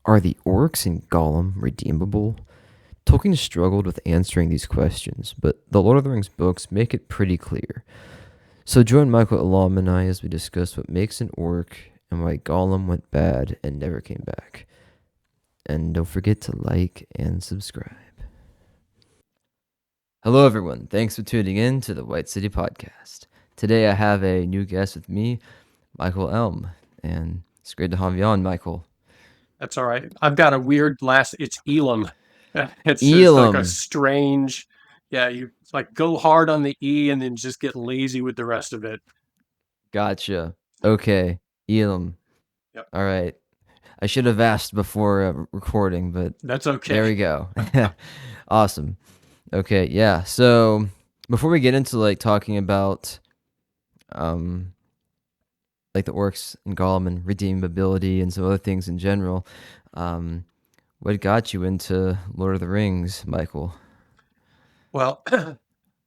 Are the Orcs and Gollum redeemable? Tolkien struggled with answering these questions, but the Lord of the Rings books make it pretty clear. So join Michael Elam and I as we discuss what makes an orc and why Gollum went bad and never came back. And don't forget to like and subscribe. Hello, everyone. Thanks for tuning in to the White City Podcast. Today I have a new guest with me, Michael Elm, and it's great to have you on, Michael. That's all right. I've got a weird last. It's Elam. It's like a Elam. strange. Yeah, you like go hard on the E and then just get lazy with the rest of it. Gotcha. Okay. Elam. Yep, All right. I should have asked before recording, but that's there okay. we go. Awesome. Okay, yeah. So before we get into like talking about um like the orcs and Gollum and redeemability and some other things in general, um, what got you into Lord of the Rings, Michael? Well,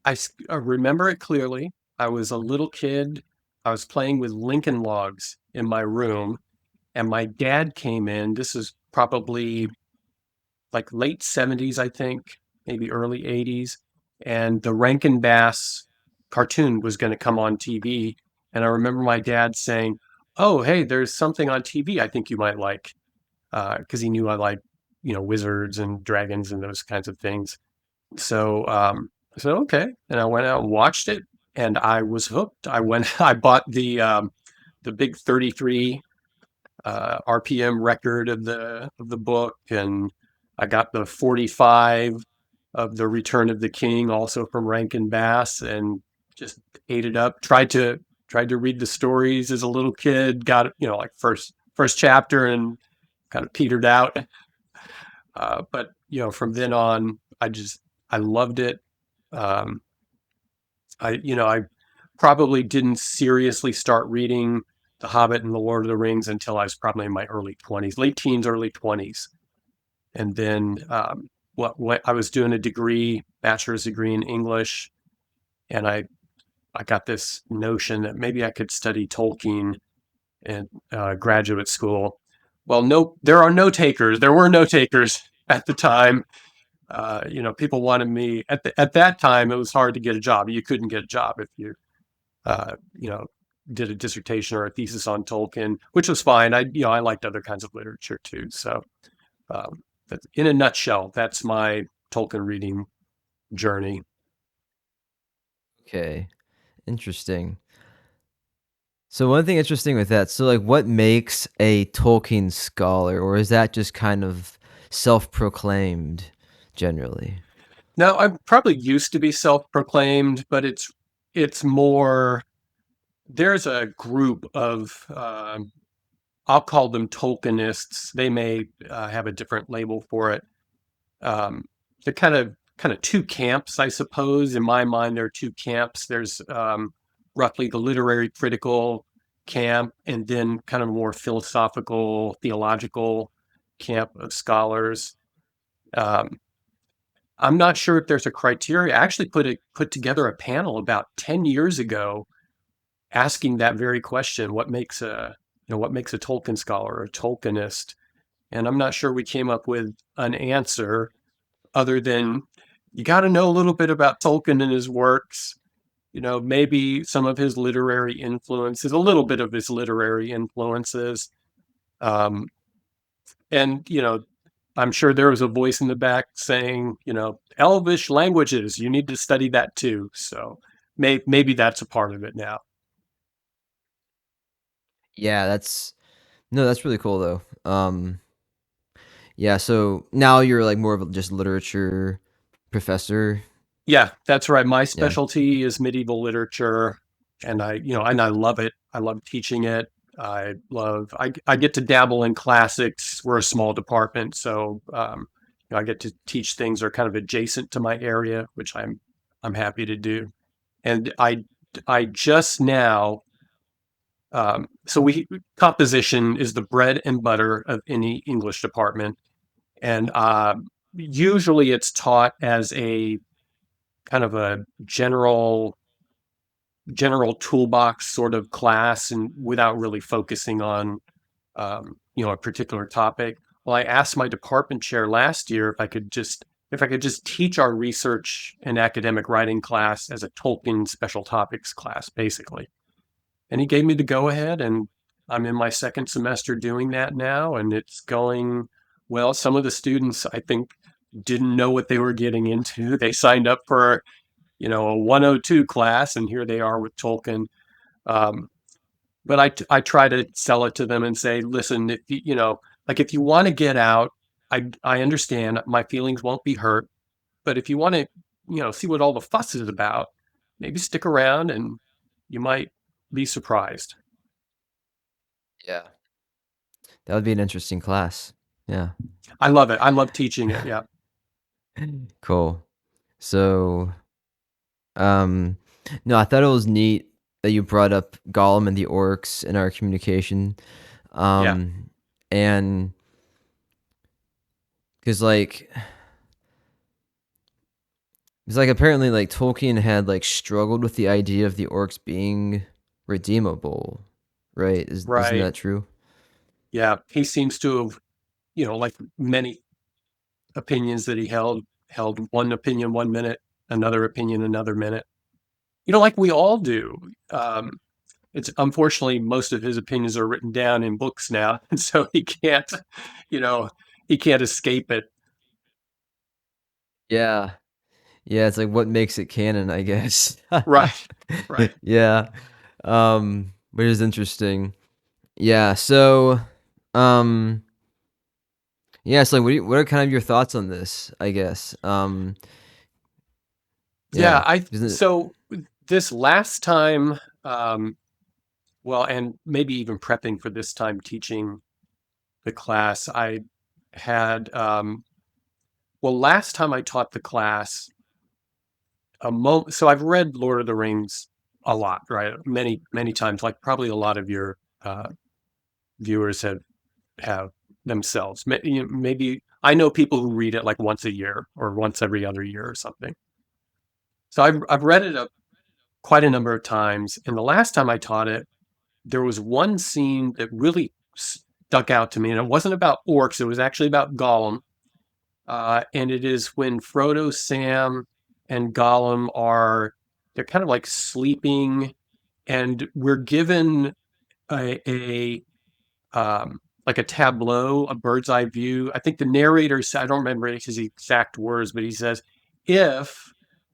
I remember it clearly. I was a little kid. I was playing with Lincoln logs in my room, and my dad came in. This is probably like late 70s, I think, maybe early 80s. And the Rankin Bass cartoon was going to come on TV. And I remember my dad saying, "Oh, hey, there's something on TV I think you might like." Because he knew I like, wizards and dragons and those kinds of things. So I said, okay. And I went out and watched it and I was hooked. I bought the big 33 RPM record of the book, and I got the 45 of the Return of the King, also from Rankin Bass, and just ate it up. Tried to read the stories as a little kid. Got like first chapter and kind of petered out. But from then on, I loved it. Um, I probably didn't seriously start reading The Hobbit and The Lord of the Rings until I was probably in my early 20s, late teens, early 20s. And then what I was doing a bachelor's degree in English, and I got this notion that maybe I could study Tolkien in graduate school. Well, no, there are no takers. There were no takers at the time. People wanted me at that time. It was hard to get a job. You couldn't get a job if you uh, you know, did a dissertation or a thesis on Tolkien, which was fine. I liked other kinds of literature too. So, um, in a nutshell, that's my Tolkien reading journey. Okay, interesting. So one thing interesting with that, so like what makes a Tolkien scholar, or is that just kind of self-proclaimed generally? Now, I'm probably used to be self-proclaimed, but it's more. There's a group of I'll call them Tolkienists. They may have a different label for it. Um, they're kind of two camps, I suppose. In my mind, there are two camps. There's roughly the literary critical camp, and then kind of more philosophical, theological camp of scholars. Um, I'm not sure if there's a criteria. I actually put together a panel about 10 years ago asking that very question: what makes a Tolkien scholar or a Tolkienist? And I'm not sure we came up with an answer other than you got to know a little bit about Tolkien and his works. Maybe some of his literary influences, a little bit of his literary influences. Um, and, I'm sure there was a voice in the back saying, Elvish languages, you need to study that too. So maybe that's a part of it now. Yeah, that's really cool though. Yeah, so now you're like more of a just literature professor. Yeah, that's right. My Yeah. specialty is medieval literature, and I love it. I love teaching it. I get to dabble in classics. We're a small department, so I get to teach things that are kind of adjacent to my area, which I'm happy to do. And I just now so we composition is the bread and butter of any English department, and usually it's taught as a kind of a general toolbox sort of class and without really focusing on a particular topic. Well, I asked my department chair last year if I could just teach our research and academic writing class as a Tolkien special topics class, basically. And he gave me the go ahead, and I'm in my second semester doing that now, and it's going well. Some of the students, I think, didn't know what they were getting into. They signed up for, a 102 class, and here they are with Tolkien. Um, but I try to sell it to them and say, listen, if like if you want to get out, I understand my feelings won't be hurt, but if you want to, see what all the fuss is about, maybe stick around and you might be surprised. Yeah. That would be an interesting class. Yeah. I love it. I love teaching it. Yeah. Cool. So, um, no, I thought it was neat that you brought up Gollum and the orcs in our communication. Yeah. Um, and because apparently like Tolkien had like struggled with the idea of the orcs being redeemable, right? Isn't Right. that true? Yeah. He seems to have, like many opinions that he held one opinion 1 minute, another opinion another minute. Like we all do. It's unfortunately most of his opinions are written down in books now, and so you know, he can't escape it. Yeah. Yeah, it's like what makes it canon, I guess. Right. Right. Yeah. Which is interesting. Yeah, so um yeah, so like what are kind of your thoughts on this, I guess? Yeah. Yeah. I Isn't it so this last time, well, and maybe even prepping for this time teaching the class, I had well, last time I taught the class a moment. So I've read Lord of the Rings a lot, right? Many, many times, like probably a lot of your viewers have themselves. Maybe I know people who read it like once a year or once every other year or something. So I've read it quite a number of times. And the last time I taught it, there was one scene that really stuck out to me, and it wasn't about orcs. It was actually about Gollum, and it is when Frodo, Sam, and Gollum they're kind of like sleeping, and we're given a like a tableau, a bird's eye view. I think the narrator said, I don't remember his exact words, but he says, if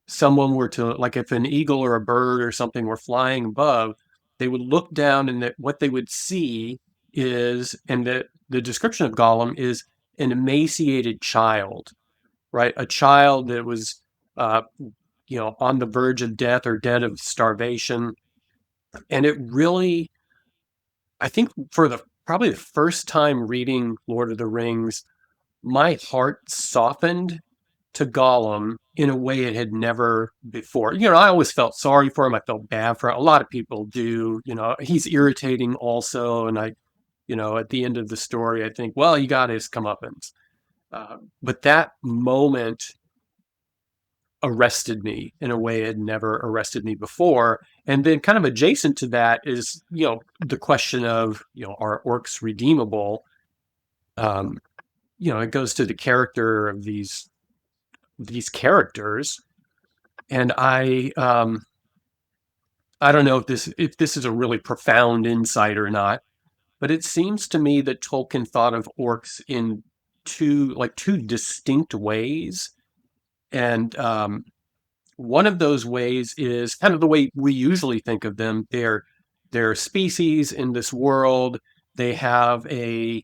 someone were to, like, if an eagle or a bird or something were flying above, they would look down and that what they would see is, and the description of Gollum is an emaciated child, right? A child that was, on the verge of death or dead of starvation. And it really, I think for probably the first time reading Lord of the Rings, my heart softened to Gollum in a way it had never before. I always felt sorry for him. I felt bad for him. A lot of people do. He's irritating also. And at the end of the story, I think, well, he got his comeuppance. But that moment arrested me in a way it had never arrested me before. And then kind of adjacent to that is, the question of, are orcs redeemable? Um, it goes to the character of these characters. And I don't know if this is a really profound insight or not, but it seems to me that Tolkien thought of orcs in two distinct ways. And one of those ways is kind of the way we usually think of them. They're species in this world. They have an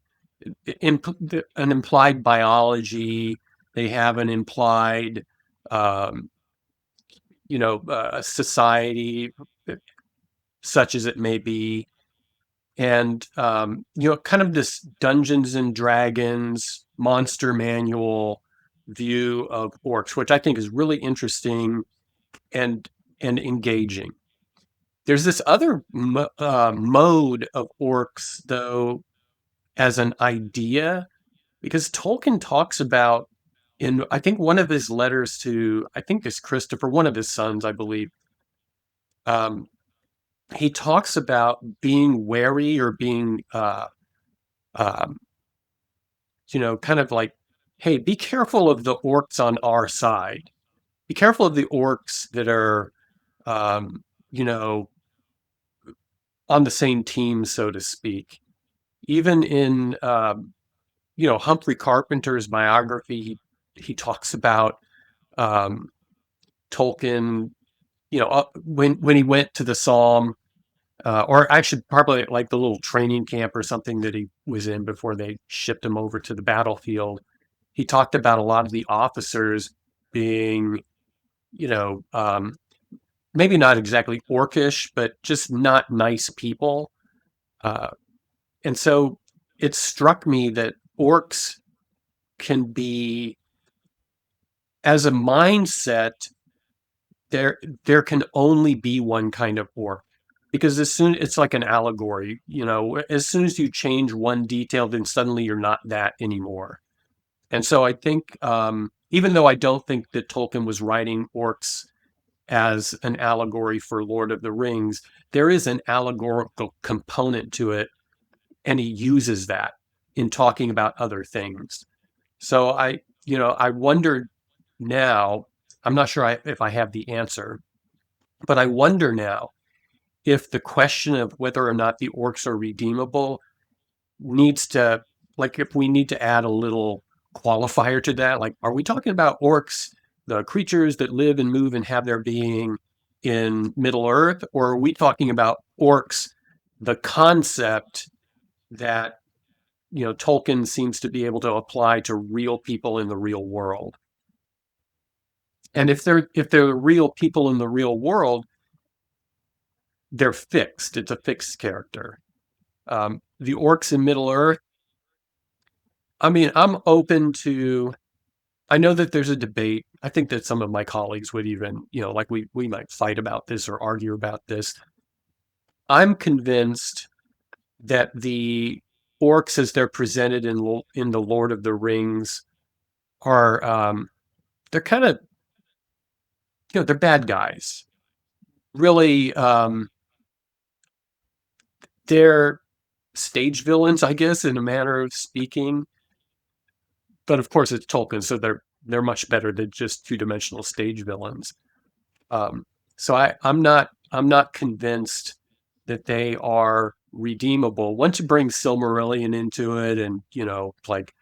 implied biology. They have an implied, um, society, such as it may be, and kind of this Dungeons and Dragons monster manual view of orcs, which I think is really interesting and engaging. There's this other mode of orcs, though, as an idea, because Tolkien talks about in I think one of his letters to I think it's Christopher, one of his sons, I believe. Um, he talks about being wary or being um, kind of like, hey, be careful of the orcs on our side. Be careful of the orcs that are, um, you know, on the same team, so to speak. Even in, Humphrey Carpenter's biography, he talks about um, Tolkien, when he went to the Somme, or actually probably like the little training camp or something that he was in before they shipped him over to the battlefield. He talked about a lot of the officers being, you know, um, maybe not exactly orcish, but just not nice people. Uh, and so it struck me that orcs can be, as a mindset, there there can only be one kind of orc, because as soon it's like an allegory, as soon as you change one detail, then suddenly you're not that anymore. And so I think, even though I don't think that Tolkien was writing orcs as an allegory for Lord of the Rings, there is an allegorical component to it, and he uses that in talking about other things. So I wondered now, I'm not sure if I have the answer, but I wonder now if the question of whether or not the orcs are redeemable needs to, like, if we need to add a little qualifier to that. Like, are we talking about orcs, the creatures that live and move and have their being in Middle Earth, or are we talking about orcs, the concept that Tolkien seems to be able to apply to real people in the real world? And if they're real people in the real world, they're fixed. It's a fixed character. The orcs in Middle Earth, I mean, I'm open to. I know that there's a debate. I think that some of my colleagues would even, like, we might fight about this or argue about this. I'm convinced that the orcs, as they're presented in the Lord of the Rings, are, they're kind of, they're bad guys. Really, they're stage villains, I guess, in a manner of speaking. But of course, it's Tolkien, so they're much better than just two-dimensional stage villains. Um, so I'm not convinced that they are redeemable. Once you bring Silmarillion into it, and like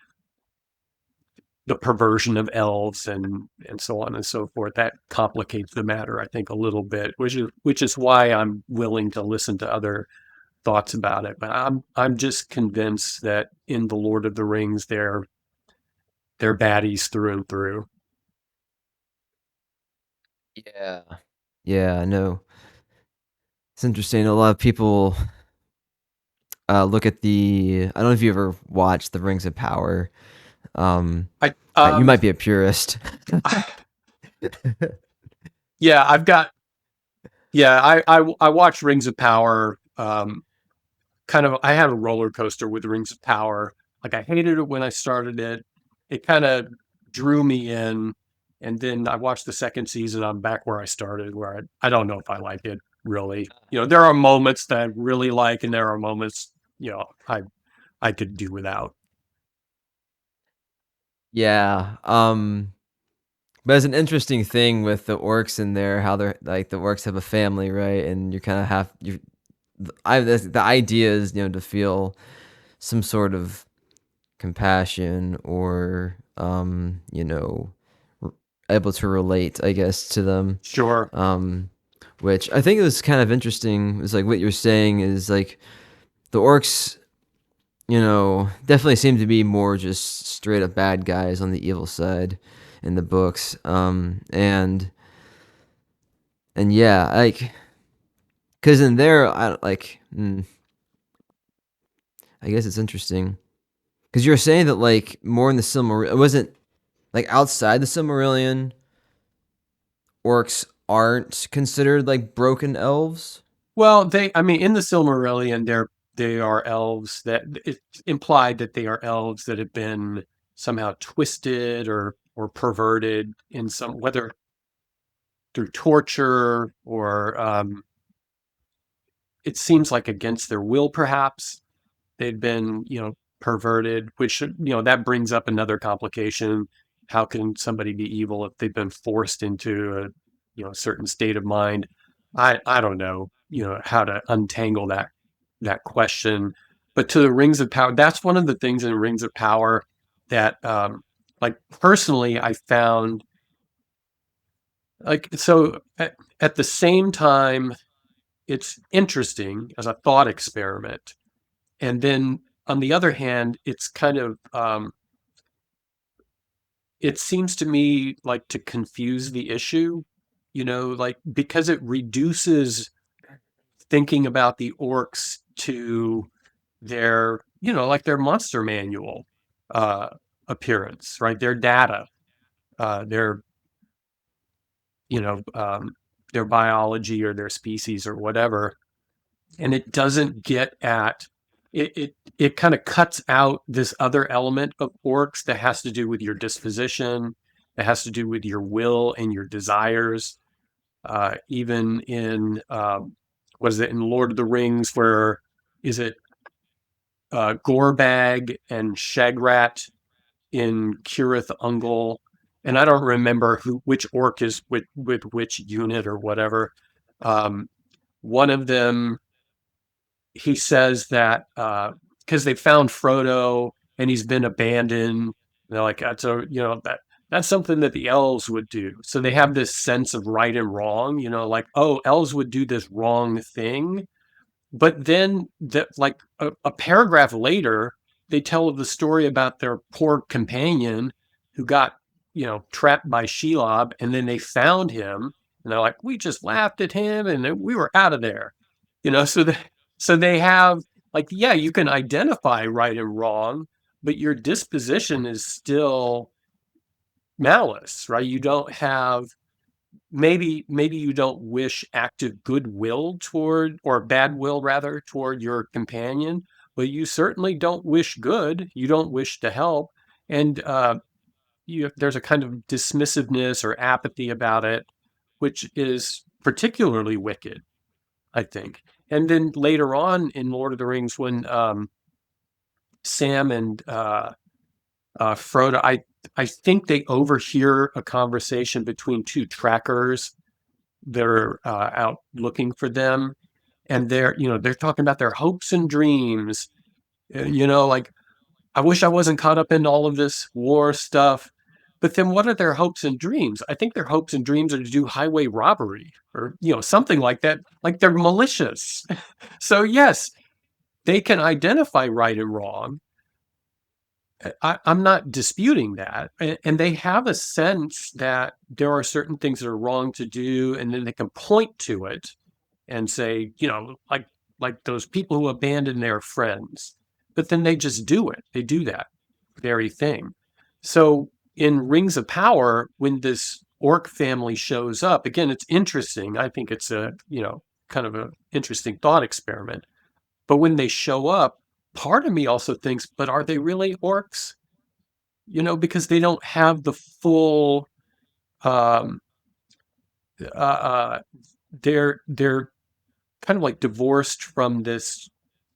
the perversion of elves and so on and so forth, that complicates the matter, I think, a little bit, which is why I'm willing to listen to other thoughts about it. But I'm just convinced that in the Lord of the Rings, they're baddies through and through. Yeah. Yeah, I know. It's interesting. A lot of people look at the. I don't know if you ever watched the Rings of Power. Um, I you might be a purist. yeah, I watched Rings of Power. Kind of, I had a roller coaster with Rings of Power. Like, I hated it when I started it. It kind of drew me in, and then I watched the second season. I'm back where I started, where I don't know if I like it really. There are moments that I really like, and there are moments I could do without. Yeah. But it's an interesting thing with the orcs in there, how they're like the orcs have a family, right? And you kind of have you. The idea is to feel some sort of compassion or r- able to relate, I guess, to them. Sure. Um, which I think is kind of interesting. Is like what you're saying is like the orcs, definitely seem to be more just straight up bad guys on the evil side in the books. And yeah, like, cause in there, I guess it's interesting. Cause you're saying that like more in the Silmarillion, it wasn't like outside the Silmarillion, orcs aren't considered like broken elves. Well, I mean, in the Silmarillion, they are elves, that it's implied that they are elves that have been somehow twisted or perverted in some, whether through torture or, it seems like against their will, perhaps. They've been, perverted, which, that brings up another complication. How can somebody be evil if they've been forced into a, certain state of mind? I don't know, how to untangle that question. But to the Rings of Power, that's one of the things in Rings of Power that, like, personally, I found, like, so at the same time, it's interesting as a thought experiment. And then on the other hand, it's kind of, it seems to me like to confuse the issue, like, because it reduces thinking about the orcs to their, like their monster manual uh, appearance, right? Their data, their, you know, um, their biology or their species or whatever. And it doesn't get at it kind of cuts out this other element of orcs that has to do with your disposition, that has to do with your will and your desires. Even in what is it in Lord of the Rings, where is it Gorbag and Shagrat in Cirith Ungol, and I don't remember which orc is with which unit or whatever. Um, One of them, he says that because they found Frodo and he's been abandoned, they're like, that's something that the elves would do. So they have this sense of right and wrong, like, oh, elves would do this wrong thing. But then, like a paragraph later, they tell the story about their poor companion who got, trapped by Shelob, and then they found him, and they're like, we just laughed at him, and we were out of there, so they have, like, yeah, you can identify right and wrong, but your disposition is still malice, right? You don't have, maybe you don't wish active goodwill toward, or bad will rather, toward your companion, but you certainly don't wish good. You don't wish to help, and there's a kind of dismissiveness or apathy about it, which is particularly wicked, I think. And then later on in Lord of the Rings, when Sam and Frodo, I think they overhear a conversation between two trackers that are out looking for them, and they're talking about their hopes and dreams. Like, I wish I wasn't caught up in all of this war stuff. But then what are their hopes and dreams? I think their hopes and dreams are to do highway robbery or, something like that. Like, they're malicious. So yes, they can identify right and wrong. I'm not disputing that. And they have a sense that there are certain things that are wrong to do, and then they can point to it and say, like those people who abandon their friends. But then they just do it. They do that very thing. So in Rings of Power, when this orc family shows up, again, it's interesting. I think it's a, kind of an interesting thought experiment. But when they show up, part of me also thinks, but are they really orcs? Because they don't have the full, um, uh, they're kind of like divorced from this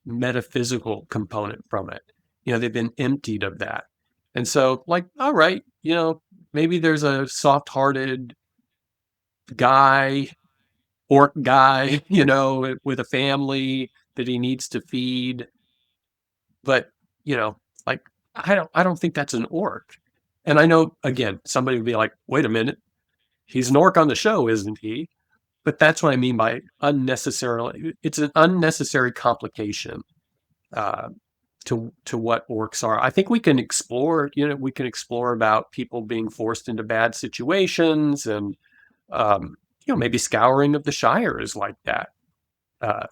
metaphysical component from it. They've been emptied of that. And so, like, all right, maybe there's a soft-hearted guy, orc guy, with a family that he needs to feed, but, like, I don't think that's an orc. And I know, again, somebody would be like, wait a minute, he's an orc on the show, isn't he? But that's what I mean by unnecessarily. It's an unnecessary complication uh, to what orcs are. I think we can explore. About people being forced into bad situations, and maybe scouring of the Shire is like that. Uh,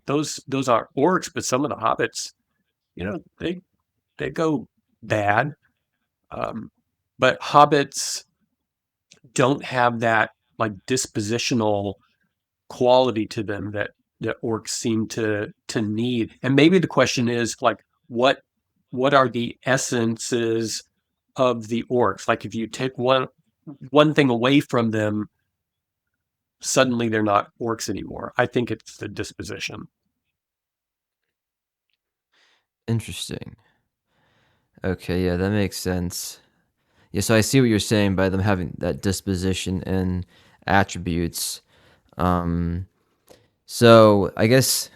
those aren't orcs, but some of the hobbits, they go bad. Um, but hobbits don't have that, like, dispositional quality to them that orcs seem to need. And maybe the question is, like, what are the essences of the orcs? Like, if you take one thing away from them, suddenly they're not orcs anymore. I think it's the disposition. Interesting. Okay, yeah, that makes sense. Yeah, so I see what you're saying by them having that disposition and attributes. Um, so I guess,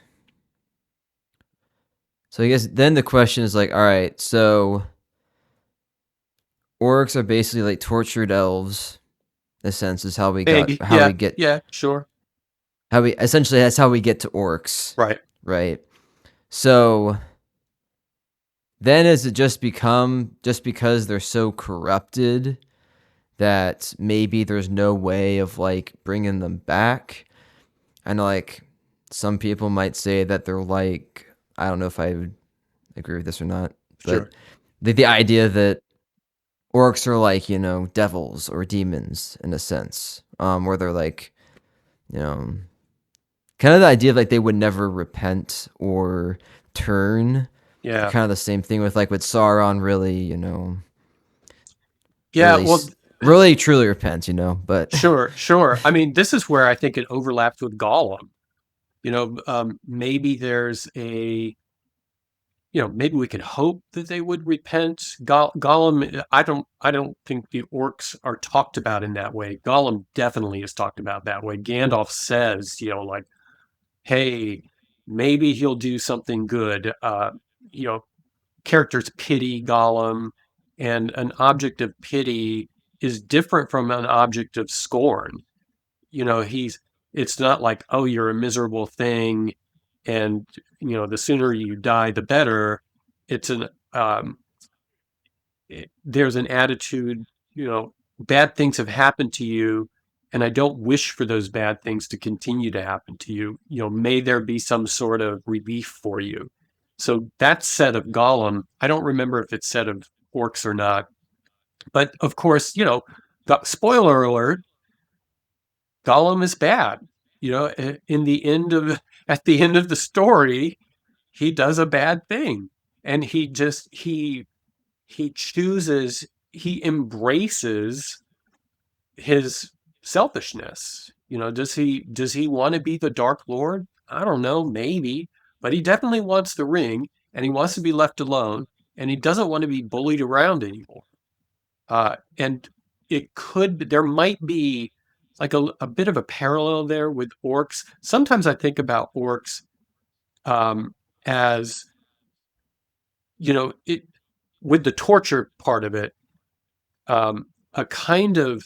then the question is like, all right, so orcs are basically like tortured elves. In a sense, is Maybe. how we Yeah. get, Yeah. Sure. how we essentially that's how we get to orcs, Right. right? So then, is it just because they're so corrupted that maybe there's no way of like bringing them back? And like some people might say that they're like, I don't know if I would agree with this or not, but Sure. the idea that orcs are like, devils or demons in a sense, where they're like, you know, kind of the idea of like they would never repent or turn. Yeah. Kind of the same thing with Sauron really, Yeah. really, Well, really truly repents, but sure. Sure. I mean, this is where I think it overlaps with Gollum. Maybe there's maybe we could hope that they would repent. Gollum, I don't think the orcs are talked about in that way. Gollum definitely is talked about that way. Gandalf says, like, hey, maybe he'll do something good. You know, characters pity Gollum, and an object of pity is different from an object of scorn. He's it's not like, oh, you're a miserable thing, and the sooner you die, the better. It's an there's an attitude, bad things have happened to you, and I don't wish for those bad things to continue to happen to you. May there be some sort of relief for you. So that's said of Gollum. I don't remember if it's said of orcs or not, but of course, spoiler alert, Gollum is bad. In the end of at the end of the story, he does a bad thing, and he chooses, he embraces his selfishness. Does he want to be the Dark Lord? I don't know, maybe, but he definitely wants the ring, and he wants to be left alone, and he doesn't want to be bullied around anymore. And there might be like a bit of a parallel there with orcs. Sometimes I think about orcs as, it with the torture part of it, a kind of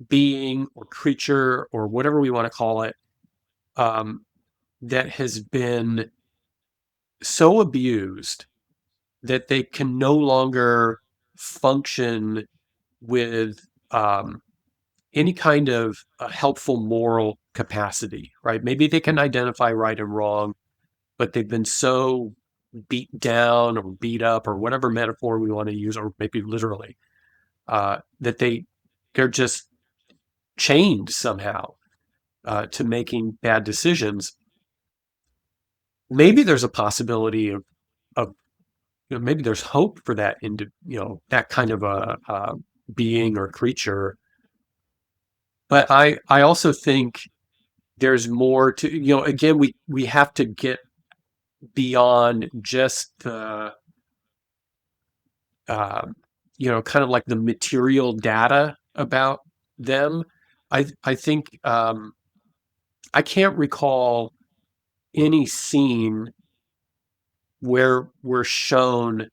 being or creature or whatever we want to call it, um, that has been so abused that they can no longer function with any kind of helpful moral capacity, right? Maybe they can identify right and wrong, but they've been so beat down or beat up or whatever metaphor we want to use, or maybe literally, that they're just chained somehow to making bad decisions. Maybe there's a possibility of maybe there's hope for that into that kind of a being or creature. But I also think there's more to, again, we have to get beyond just the uh, kind of like the material data about them. I think I can't recall any scene where we're shown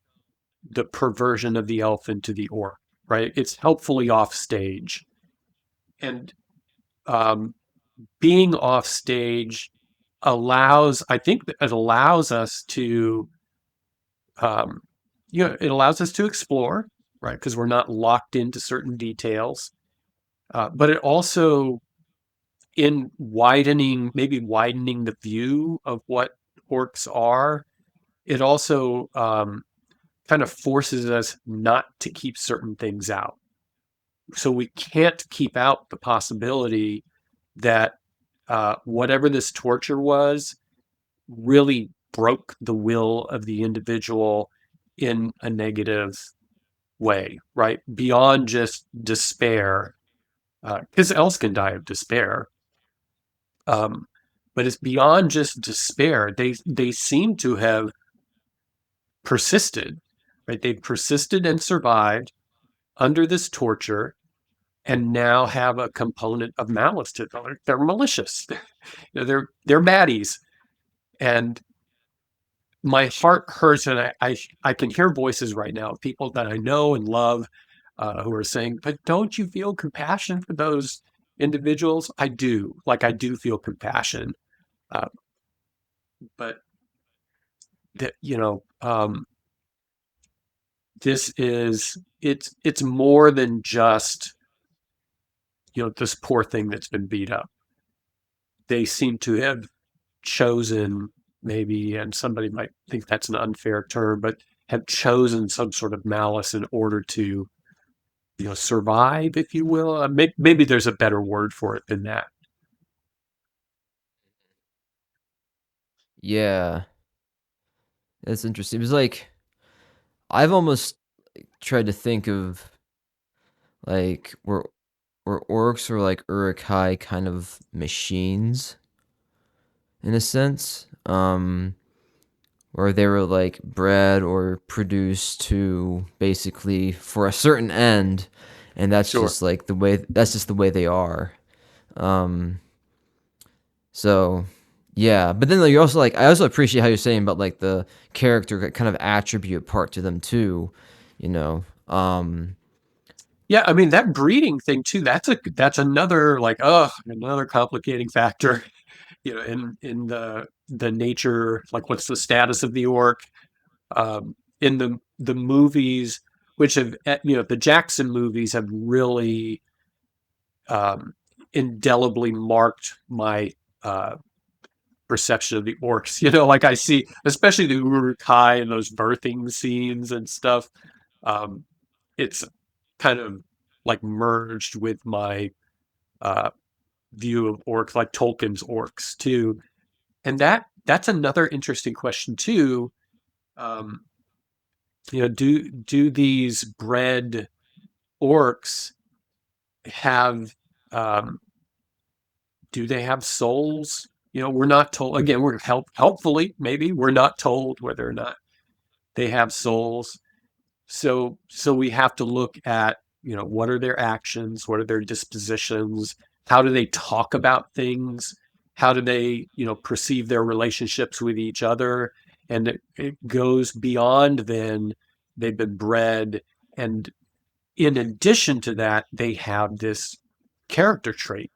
the perversion of the elf into the orc, right? It's helpfully off stage. And um, being off stage I think it allows us to, um, it allows us to explore, right? Because we're not locked into certain details. But it also, in maybe widening the view of what orcs are, it also kind of forces us not to keep certain things out. So we can't keep out the possibility that whatever this torture was really broke the will of the individual in a negative way, right? Beyond just despair, because elves can die of despair. Um, but it's beyond just despair. They seem to have persisted. right? They've persisted and survived under this torture, and now have a component of malice to them. They're malicious. They're baddies, and my heart hurts, and I can hear voices right now of people that I know and love who are saying, "But don't you feel compassion for those individuals?" I do. Like I do feel compassion, uh, but that this is it's more than just this poor thing that's been beat up. They seem to have chosen, maybe, and somebody might think that's an unfair term, but have chosen some sort of malice in order to survive, if you will. Maybe there's a better word for it than that. Yeah, that's interesting. It was like I've almost tried to think of like where orcs are like Uruk-hai kind of machines in a sense, where they were like bred or produced to basically for a certain end, and Sure. that's just the way they are. Um, so yeah, but then like, you're also like I also appreciate how you're saying about like the character kind of attribute part to them too, you know. Yeah, I mean that breeding thing too. That's another like another complicating factor. In the nature, like what's the status of the orc in the movies, which have the Jackson movies have really um, indelibly marked my uh, perception of the orcs. Like I see, especially the Uruk-hai and those birthing scenes and stuff. Um, it's kind of like merged with my uh, view of orcs, like Tolkien's orcs too. And that's another interesting question too. Um, do these bred orcs have um, do they have souls? We're not told. Again, we're helpfully maybe we're not told whether or not they have souls. So we have to look at what are their actions, what are their dispositions, how do they talk about things, how do they perceive their relationships with each other, and it goes beyond then they've been bred, and in addition to that they have this character trait,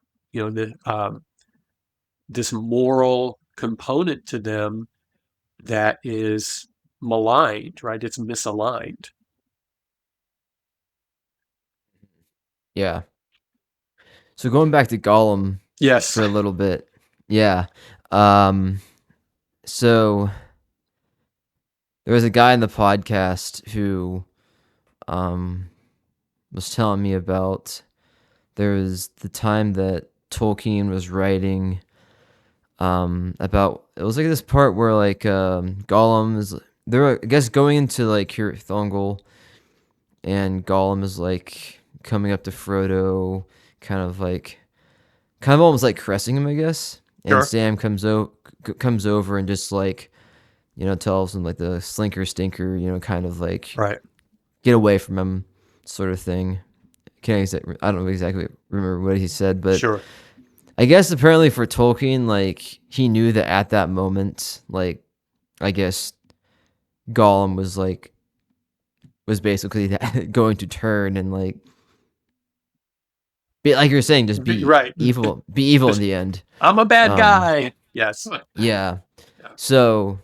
this moral component to them that is maligned, right? It's misaligned. Yeah. So going back to Gollum Yes. for a little bit. Yeah. Um so there was a guy in the podcast who um was telling me about there was the time that Tolkien was writing about it was like this part where like Gollum is they're I guess going into like Thongol, and Gollum is like coming up to Frodo, kind of like kind of almost like caressing him, I guess. And Sure. Sam comes over and just like tells him like the slinker stinker, kind of like Right. get away from him, sort of thing. I don't exactly remember what he said, but Sure. I guess apparently for Tolkien, like he knew that at that moment, like I guess Gollum was basically that, going to turn and like be like you're saying, just Right. be evil in Just, the end. I'm a bad Um, guy. Yes. yeah. Yeah. So,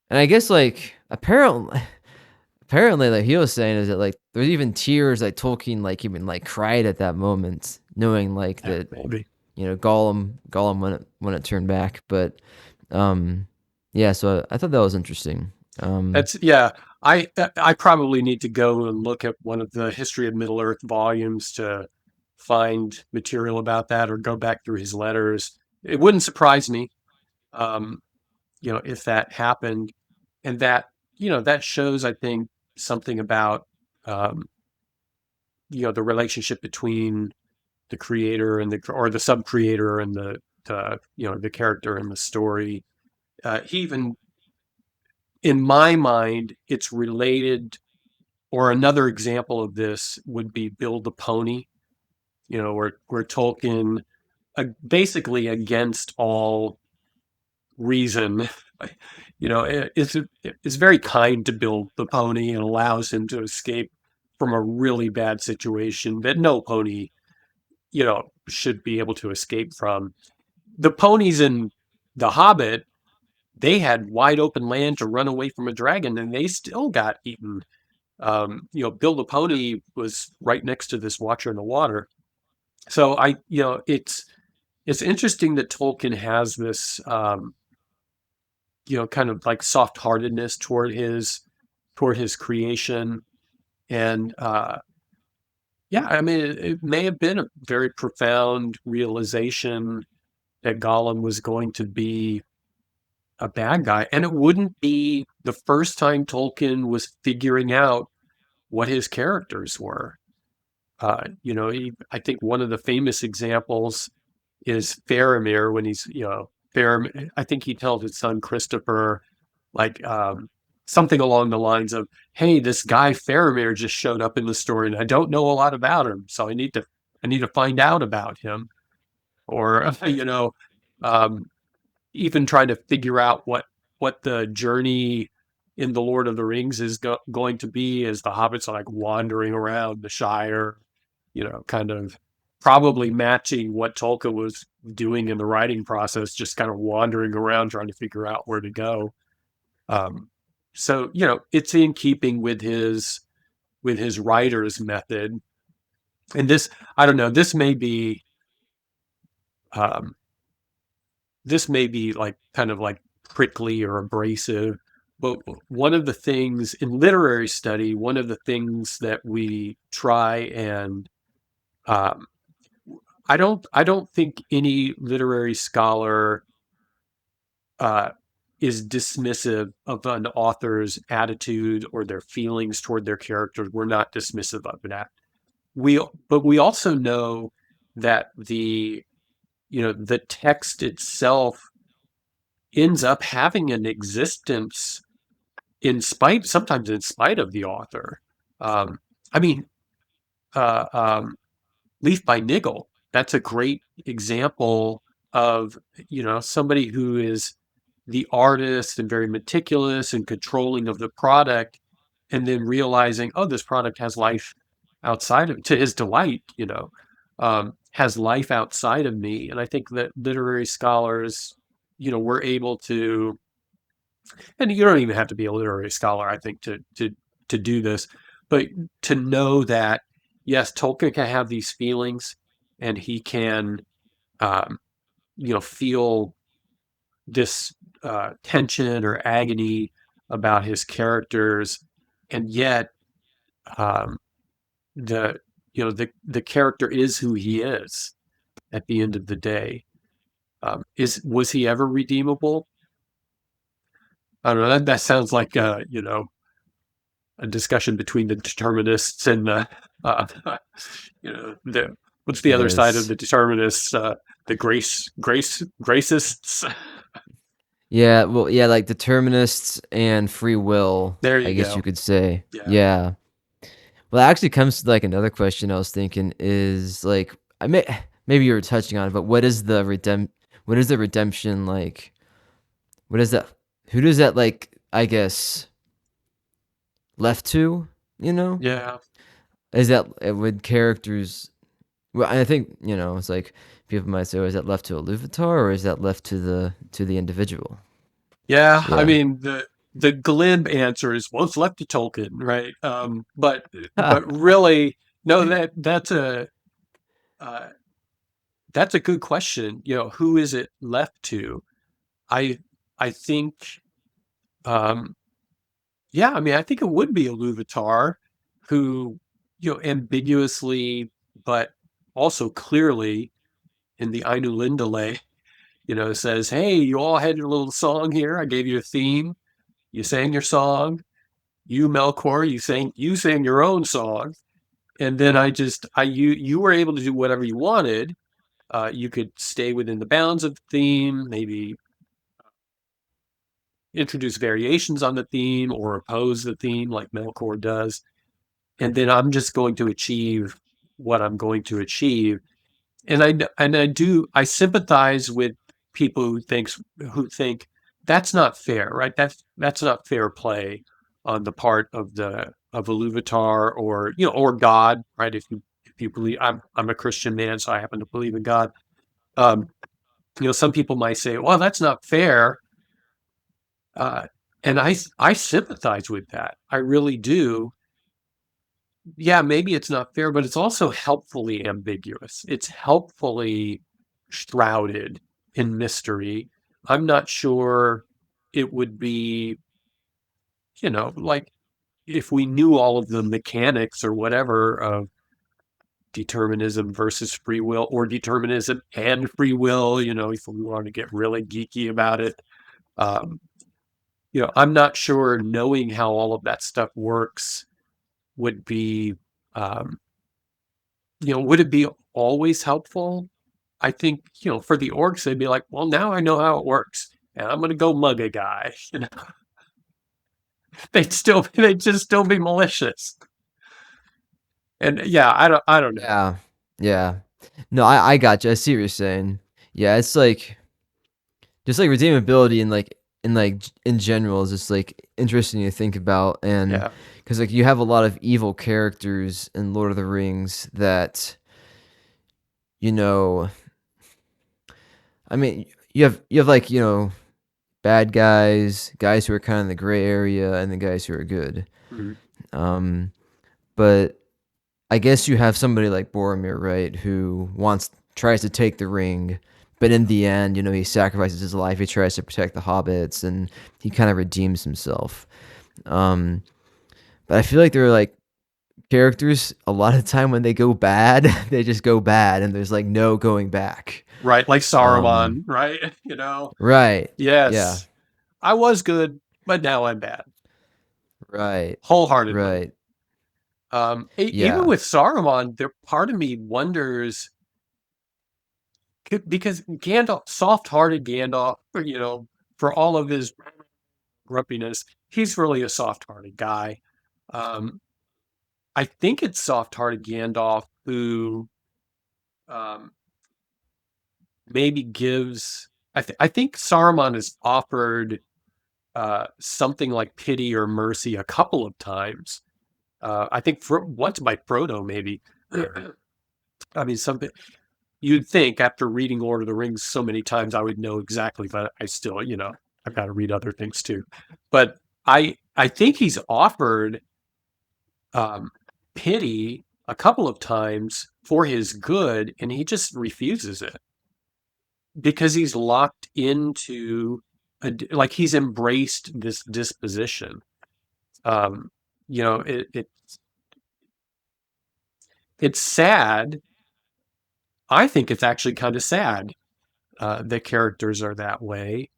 and I guess like apparently like he was saying is that like there's even tears like Tolkien like even like cried at that moment, knowing like Yeah. that Maybe. Gollum wouldn't turn back, but um, yeah. So I thought that was interesting. That's yeah. I probably need to go and look at one of the History of Middle Earth volumes to find material about that, or go back through his letters. It wouldn't surprise me, um, if that happened, and that shows, I think, something about um, the relationship between the creator and the sub creator and the character in the story. He even in my mind, it's related, or another example of this would be Build the Pony, where Tolkien, basically against all reason, it's very kind to Build the Pony and allows him to escape from a really bad situation that no pony, should be able to escape from. The ponies in The Hobbit, they had wide open land to run away from a dragon, and they still got eaten. Bill the Pony was right next to this Watcher in the Water. So it's interesting that Tolkien has this, kind of like soft-heartedness toward his creation, and yeah, I mean, it may have been a very profound realization that Gollum was going to be a bad guy, and it wouldn't be the first time Tolkien was figuring out what his characters were. I think one of the famous examples is Faramir when he's, Faramir. I think he tells his son Christopher, like, something along the lines of, "Hey, this guy Faramir just showed up in the story, and I don't know a lot about him, so I need to find out about him." Or, um, even trying to figure out what the journey in the Lord of the Rings is going to be as the hobbits are like wandering around the Shire, kind of probably matching what Tolkien was doing in the writing process, just kind of wandering around trying to figure out where to go. Um, so it's in keeping with his writer's method, and this, I don't know, um, this may be like kind of like prickly or abrasive, but one of the things in literary study, one of the things that we try and, um, I don't think any literary scholar uh, is dismissive of an author's attitude or their feelings toward their characters. We're not dismissive of that. But we also know that the text itself ends up having an existence sometimes in spite of the author. Um, I mean, uh, um, Leaf by Niggle, that's a great example of, somebody who is the artist and very meticulous and controlling of the product, and then realizing, oh, this product has life outside of, to his delight, has life outside of me. And I think that literary scholars, were able to, and you don't even have to be a literary scholar, I think, to do this, but to know that yes, Tolkien can have these feelings, and he can, um, feel this tension or agony about his characters, and yet, um, the character is who he is at the end of the day. Was he ever redeemable? I don't know. That sounds like, a discussion between the determinists and uh, the what's the other side of Yes. the determinists? The gracists. Yeah, well, yeah, like determinists and free will, There I you guess you go. could say. Yeah. Yeah. Well, that actually comes to like another question I was thinking is like maybe you were touching on it, but what is the redemption like? What is that who does that like I guess left to, you know? Yeah. Is that would characters well, I think, it's like people might say, oh, is that left to a Luvatar or is that left to the individual? Yeah. I Yeah. mean, the glib answer is, well, it's left to Tolkien, right? But really, no. Uh, that's a good question. Who is it left to? I I think, um, yeah, I mean, I think it would be a Luvatar who, ambiguously, but also clearly in the Ainu Lindale, says, "Hey, you all had your little song here. I gave you a theme. You sang your song. You, Melkor, you sang your own song, and then you were able to do whatever you wanted. You could stay within the bounds of the theme, maybe introduce variations on the theme or oppose the theme like metalcore does, and then I'm just going to achieve what I'm going to achieve. And I sympathize with people who think that's not fair, right? That's not fair play on the part of the of a Luvatar or or God, right? If you believe, I'm a Christian man, so I happen to believe in God. Um, some people might say, well, that's not fair. Uh, and I sympathize with that. I really do. Yeah, maybe it's not fair, but it's also helpfully ambiguous. It's helpfully shrouded in mystery. I'm not sure it would be, like if we knew all of the mechanics or whatever of determinism versus free will or determinism and free will, if we want to get really geeky about it. Um, I'm not sure knowing how all of that stuff works would be, um, would it be always helpful? I think, for the orcs, they'd be like, well, now I know how it works and I'm going to go mug a guy. They'd just still be malicious. And yeah, I don't know. Yeah, yeah. No, I got you. I see what you're saying. Yeah, it's like just like redeemability and in general is just like interesting to think about, and Yeah. because like you have a lot of evil characters in Lord of the Rings that you know, I mean, you have like bad guys, guys who are kind of in the gray area, and the guys who are good. Mhm. Um, but I guess you have somebody like Boromir, right, who tries to take the ring, but in the end, he sacrifices his life. He tries to protect the hobbits, and he kind of redeems himself. Um, but I feel like there are like characters a lot of the time when they go bad, they just go bad, and there's like no going back. Right. Like Um, Saruman, right? right, yeah, Yes, I was good, but now I'm bad. right, Wholeheartedly. right, Even yeah, with Saruman, there part of me wonders because Gandalf, soft-hearted Gandalf, for all of his grumpiness, he's really a soft-hearted guy. Um, I think it's soft-hearted Gandalf who um, maybe gives. I think Saruman is offered something like pity or mercy a couple of times. I think once by Frodo, maybe. I mean, something you'd think after reading Lord of the Rings so many times, I would know exactly, but I still, I've got to read other things too. But I think he's offered um, pity a couple of times for his good, and he just refuses it because he's locked into like he's embraced this disposition. Um, you know, it's sad. I think it's actually kind of sad that characters are that way,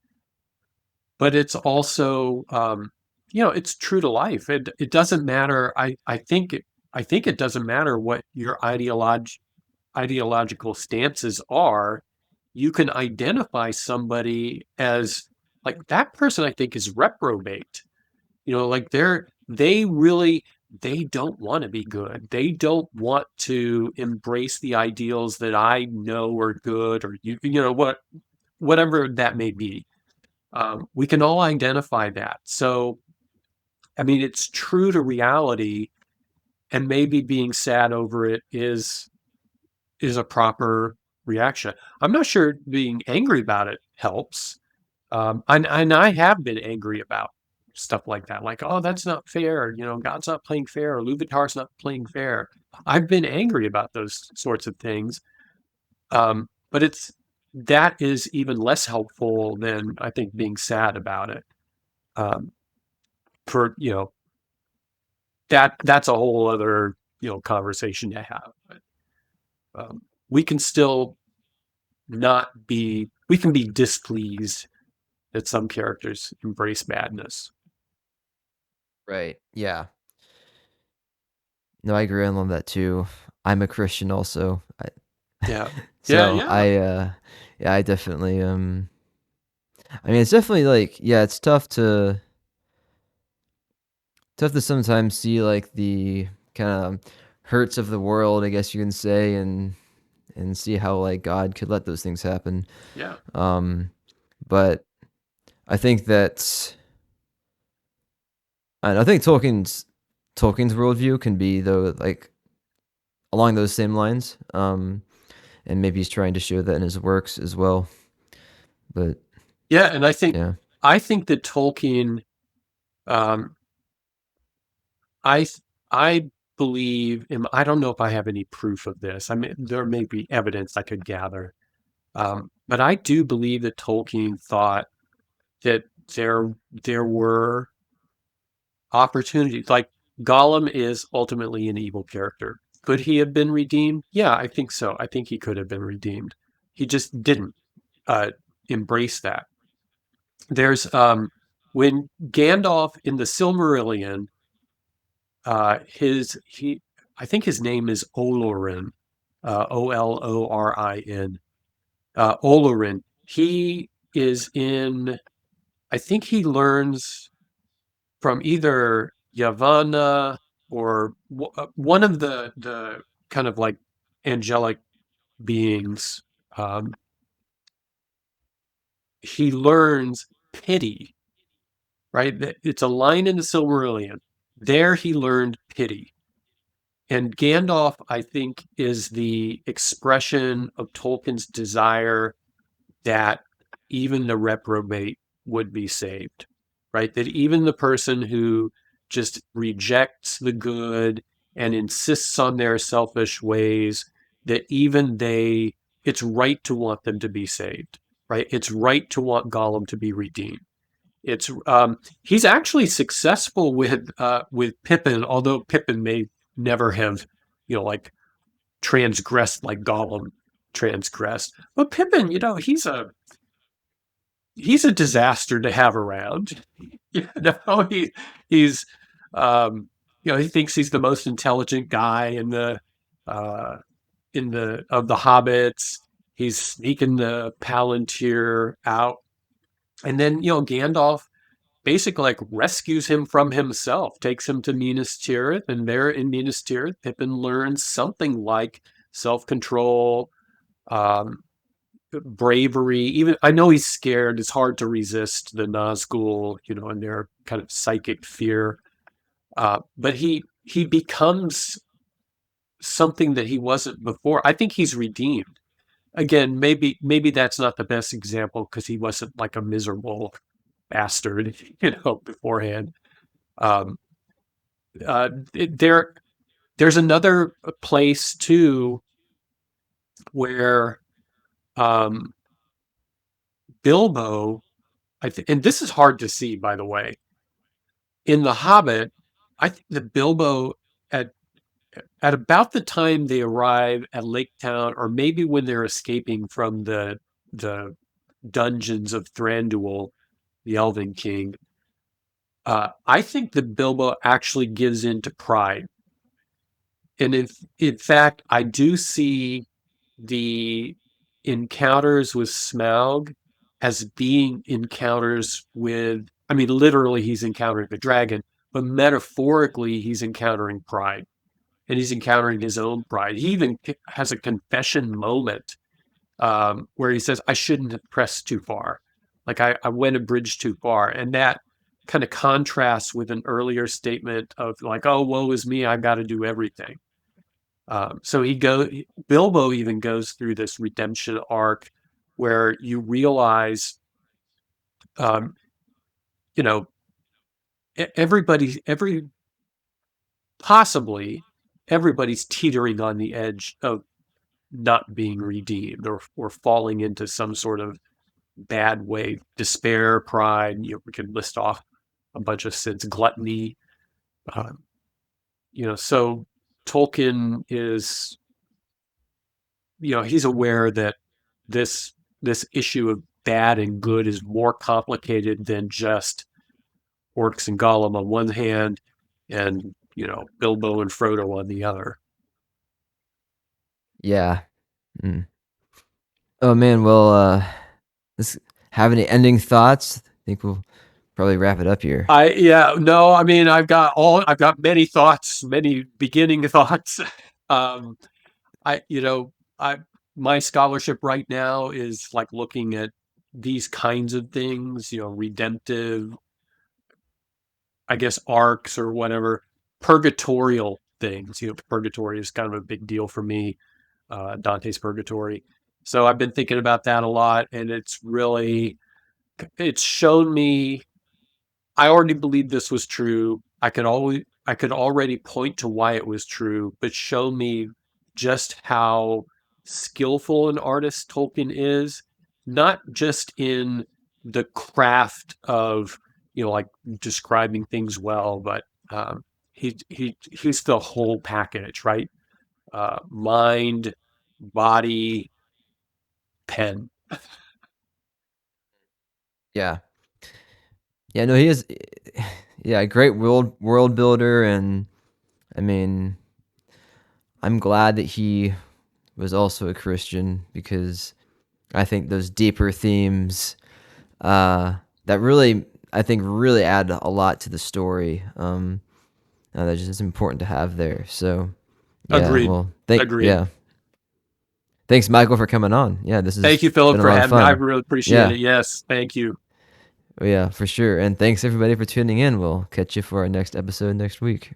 but it's also it's true to life. It doesn't matter. I think it doesn't matter what your ideological stances are. You can identify somebody as like that person. I think is reprobate. Like they don't want to be good. They don't want to embrace the ideals that I know are good, or whatever that may be. We can all identify that. So, I mean, it's true to reality, and maybe being sad over it is a proper reaction. I'm not sure being angry about it helps. And I have been angry about stuff like that, like, oh, that's not fair. God's not playing fair, or Luvatar's not playing fair. I've been angry about those sorts of things. But that is even less helpful than I think being sad about it. Um, for that's a whole other conversation to have. But, we can still not be we can be displeased that some characters embrace madness. right, yeah. No, I agree on that too. I'm a Christian also. Yeah, yeah, So yeah. yeah, I definitely I mean, it's definitely like, yeah, it's tough to sometimes see like the kind of hurts of the world, I guess you can say, and see how like God could let those things happen. Yeah. Um, but I think that I think Tolkien's worldview can be though like along those same lines. And maybe he's trying to show that in his works as well. But Yeah, and yeah, I think that Tolkien, um, I I believe, and I don't know if I have any proof of this. I mean, there may be evidence I could gather, but I do believe that Tolkien thought that there were opportunities. Like Gollum is ultimately an evil character. Could he have been redeemed? Yeah, I think so. I think he could have been redeemed. He just didn't uh, embrace that. There's when Gandalf in the Silmarillion, his he I think his name is Olorin, Olorin. Olorin. He is in. I think he learns from either Yavanna or one of the kind of like angelic beings. Um, he learns pity, right? It's a line in the Silmarillion. There he learned pity. And Gandalf, I think, is the expression of Tolkien's desire that even the reprobate would be saved, right? That even the person who just rejects the good and insists on their selfish ways, that even they, it's right to want them to be saved, right? It's right to want Gollum to be redeemed. It's he's actually successful with Pippin, although Pippin may never have, like transgressed like Gollum transgressed. But Pippin, he's a disaster to have around. He's um, he thinks he's the most intelligent guy uh, in the of the hobbits. He's sneaking the Palantir out, and then Gandalf basically like rescues him from himself, takes him to Minas Tirith, and there in Minas Tirith, Pippin learns something like self-control, um, bravery. Even I know he's scared. It's hard to resist the Nazgul, and their kind of psychic fear. But he becomes something that he wasn't before. I think he's redeemed. Again, maybe that's not the best example because he wasn't like a miserable bastard, beforehand. Um, uh, there, there's another place too where um, Bilbo, and this is hard to see, by the way. In The Hobbit, I think that Bilbo at at about the time they arrive at Lake Town, or maybe when they're escaping from the dungeons of Thranduil, the Elven King, I think that Bilbo actually gives in to pride, and in fact, I do see the encounters with Smaug as being encounters with, I mean, literally he's encountering the dragon, but metaphorically he's encountering pride, and he's encountering his own pride. He even has a confession moment where he says, I shouldn't have pressed too far. Like I went a bridge too far. And that kind of contrasts with an earlier statement of like, oh, woe is me, I've got to do everything. So Bilbo even goes through this redemption arc where you realize, um, you know, possibly everybody's teetering on the edge of not being redeemed, or falling into some sort of bad way, despair, pride. We can list off a bunch of sins, gluttony. Um, so Tolkien is, he's aware that this this issue of bad and good is more complicated than just Orcs and Gollum on one hand, and Bilbo and Frodo on the other. yeah. Mm. Oh man, well, this have any ending thoughts? I think we'll probably wrap it up here. Yeah, no, I mean, I've got many thoughts, many beginning thoughts. Um, you know, I my scholarship right now is like looking at these kinds of things, redemptive, I guess, arcs or whatever, purgatorial things. Purgatory is kind of a big deal for me, Dante's Purgatory. So I've been thinking about that a lot, and it's shown me. I already believed this was true. I could already point to why it was true, but show me just how skillful an artist Tolkien is, not just in the craft of, like describing things well, but he's the whole package, right? Mind, body, pen. Yeah. Yeah, no, he is yeah, a great world builder, and I mean, I'm glad that he was also a Christian, because I think those deeper themes that really, I think, really add a lot to the story. That just is important to have there. So yeah, Agreed. well, Agreed. thanks, Michael, for coming on. Yeah, this Thank has you, Philip, been a for lot of having me. I fun. really appreciate Yeah, it. Yes, thank you. yeah, for sure. And thanks everybody for tuning in. We'll catch you for our next episode next week.